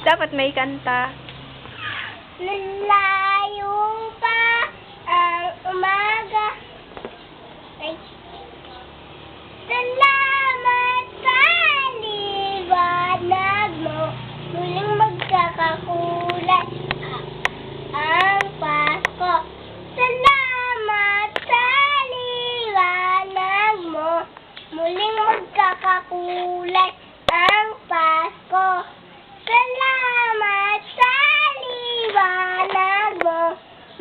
Dapat may kanta. Lalayo pa ang umaga. Ay. Salamat sa liwanag mo. Muling magkakakulay ang Pasko. Salamat sa liwanag mo. Muling magkakakulay ang Pasko. Salamat sa liwanag mo.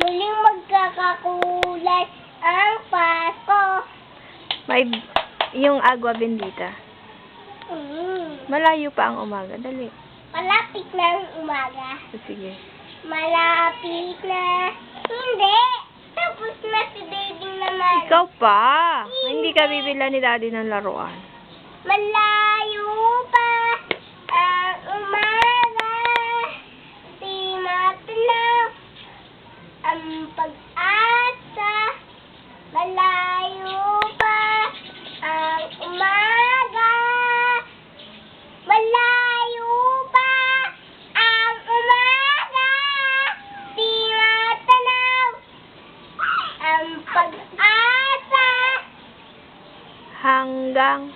Muling magkakakulay ang Pasko. May yung agwa bendita. Mm. Malayo pa ang umaga. Dali. Malapit na ang umaga. Sige. Malapit na. Hindi. Tapos na si baby naman. Ikaw pa. Hindi ka bibila ni daddy ng laruan. Malayo pa ang umaga. Di matanaw ang pag-asa. Malayo pa ang umaga. Malayo pa ang umaga. Di matanaw ang pag-asa. Hanggang